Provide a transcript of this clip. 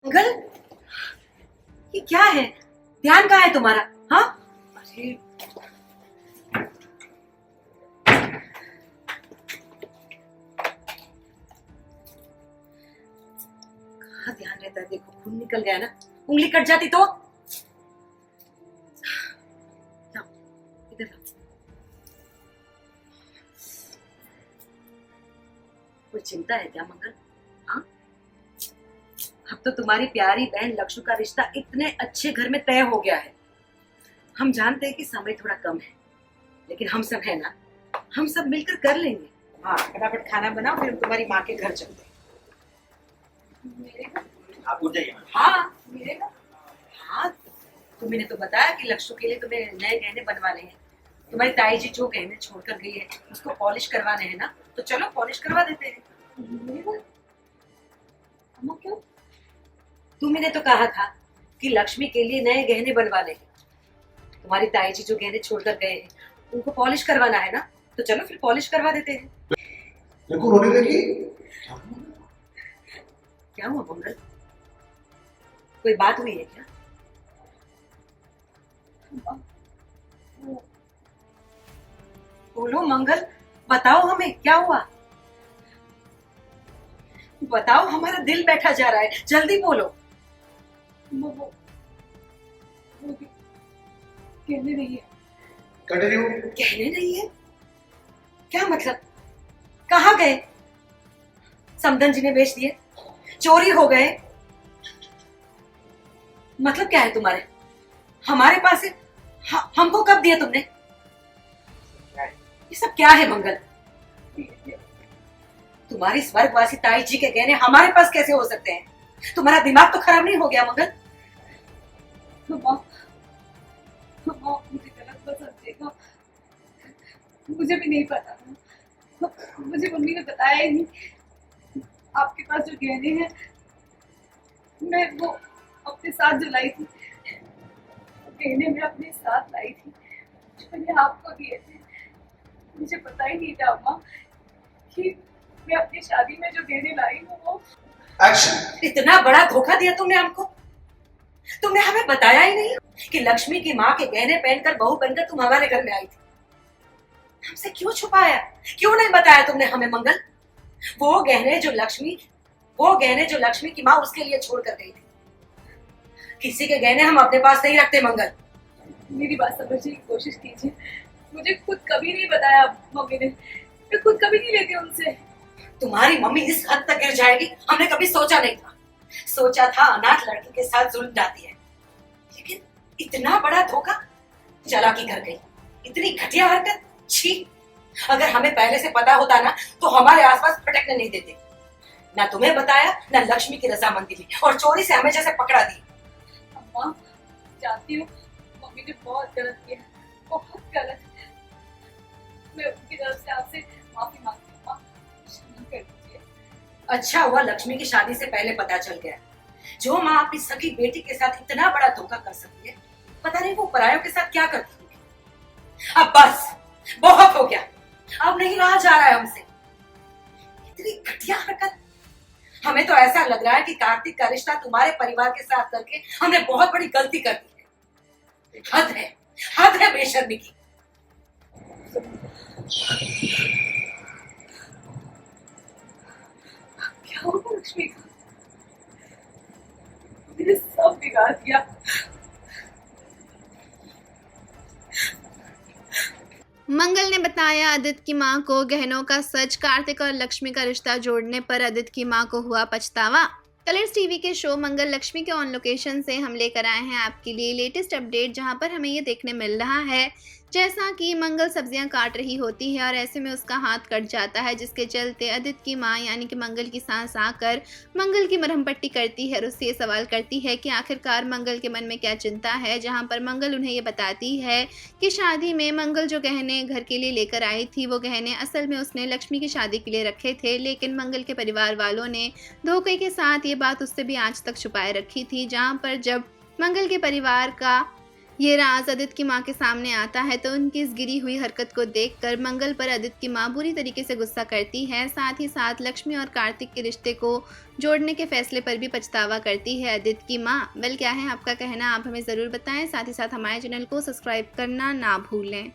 मंगल, ये क्या है? ध्यान कहाँ है तुम्हारा? हाँ, अरे कहाँ ध्यान रहता है? देखो खून निकल गया ना, उंगली कट जाती तो। लाओ, इधर लाओ। कोई चिंता है क्या मंगल? हाँ, अब तो तुम्हारी प्यारी बहन लक्षु का रिश्ता इतने अच्छे घर में तय हो गया है। हम जानते हैं कि समय थोड़ा कम है, लेकिन हम सब है ना, हम सब मिलकर कर लेंगे। हाँ, फटाफट खाना बनाओ, फिर हम तुम्हारी माँ के घर चलते हैं। आप उठ जाइए। हाँ मिलेगा। हाँ, तुम्हें तो बताया कि लक्षु के लिए तुम्हें नए गहने बनवाने हैं। तुम्हारी ताई जी जो गहने छोड़कर गई है उसको पॉलिश करवाने हैं ना, तो चलो पॉलिश करवा देते हैं। अम्मा क्यों? तुमने तो कहा था कि लक्ष्मी के लिए नए गहने बनवाने हैं। तुम्हारी ताई जी जो गहने छोड़कर गए हैं उनको पॉलिश करवाना है ना, तो चलो फिर पॉलिश करवा देते हैं। देखो रोने लगी। क्या हुआ मंगल? कोई बात हुई है क्या? बोलो मंगल, बताओ हमें क्या हुआ। बताओ, हमारा दिल बैठा जा रहा है, जल्दी बोलो। वो कहने नहीं है। कंटिन्यू। कहने नहीं है? क्या मतलब? कहाँ गए? समदन जी ने बेच दिए? चोरी हो गए? मतलब क्या है तुम्हारे? हमारे पास है? हमको कब दिया तुमने? ये सब क्या है मंगल? तुम्हारी स्वर्गवासी ताई जी के गहने हमारे पास कैसे हो सकते हैं? तुम्हारा दिमाग तो खराब नहीं हो गया मंगल? मुझे गलत मत समझेगा, मुझे भी नहीं पता। मुझे मम्मी ने बताया ही नहीं। आपके पास जो गहने हैं मैं वो अपने साथ जो लाई थी, गहने मैं अपने साथ लाई थी, जो मैंने आपको दिए थे। मुझे पता ही नहीं था अम्मा कि मैं अपनी शादी में जो गहने लाई हूँ वो। एक्शन। इतना बड़ा धोखा दिया तुमने हमको। तुमने हमें बताया ही नहीं कि लक्ष्मी की माँ के गहने पहनकर बहू बनकर तुम हमारे घर में आई थी। हमसे क्यों छुपाया? क्यों नहीं बताया तुमने हमें मंगल? वो गहने जो लक्ष्मी की माँ उसके लिए छोड़ कर गई थी। किसी के गहने हम अपने पास नहीं रखते मंगल। मेरी बात समझने की कोशिश कीजिए। मुझे खुद कभी नहीं बताया मम्मी ने। मैं खुद कभी नहीं लेती उनसे। तुम्हारी मम्मी इस हद तक गिर जाएगी हमने कभी सोचा नहीं था। सोचा था अनाथ लड़की के साथ जुल्म जाती है, लेकिन इतना बड़ा धोखा। चालाकी कर गई, इतनी घटिया हरकत। छी, अगर हमें पहले से पता होता ना तो हमारे आसपास भटकने नहीं देते। ना तुम्हें बताया, ना लक्ष्मी की रजामंदी ली, और चोरी से हमें जैसे पकड़ा दी। अम्मा जानती हूँ मम्मी ने बहुत गलत किया, बहुत गलत। मैं उनकी तरफ से आपसे माफी मांगती हूँ। क्षमा कर दीजिए। अच्छा हुआ लक्ष्मी की शादी से पहले पता चल गया। जो माँ अपनी सगी बेटी के साथ इतना बड़ा धोखा कर सकती है, पता नहीं वो परायों के साथ क्या करती होगी। अब बस बहुत हो गया, अब नहीं रहा जा रहा है हमसे। इतनी घटिया हरकत। हमें तो ऐसा लग रहा है कि कार्तिक का रिश्ता तुम्हारे परिवार के साथ करके हमने बहुत बड़ी गलती कर दी है। हद है बेशर्मी की। क्या होगा लक्ष्मी का? मैंने सब बिगाड़ दिया। मंगल ने बताया आदित्य की मां को गहनों का सच। कार्तिक और लक्ष्मी का रिश्ता जोड़ने पर आदित्य की मां को हुआ पछतावा। कलर्स टीवी के शो मंगल लक्ष्मी के ऑन लोकेशन से हम लेकर आए हैं आपके लिए लेटेस्ट अपडेट, जहां पर हमें ये देखने मिल रहा है जैसा कि मंगल सब्जियां काट रही होती है और ऐसे में उसका हाथ कट जाता है, जिसके चलते आदित्य की मां यानी कि मंगल की सास आकर मंगल की मरहम पट्टी करती है और उससे ये सवाल करती है कि आखिरकार मंगल के मन में क्या चिंता है। जहां पर मंगल उन्हें ये बताती है कि शादी में मंगल जो गहने घर के लिए लेकर आई थी वो गहने असल में उसने लक्ष्मी की शादी के लिए रखे थे, लेकिन मंगल के परिवार वालों ने धोखे के साथ ये बात उससे भी आज तक छुपाए रखी थी। जहाँ पर जब मंगल के परिवार का ये राज आदित्य की मां के सामने आता है तो उनकी इस गिरी हुई हरकत को देखकर मंगल पर आदित्य की मां बुरी तरीके से गुस्सा करती है। साथ ही साथ लक्ष्मी और कार्तिक के रिश्ते को जोड़ने के फैसले पर भी पछतावा करती है आदित्य की मां। वेल, क्या है आपका कहना, आप हमें ज़रूर बताएं। साथ ही साथ हमारे चैनल को सब्सक्राइब करना ना भूलें।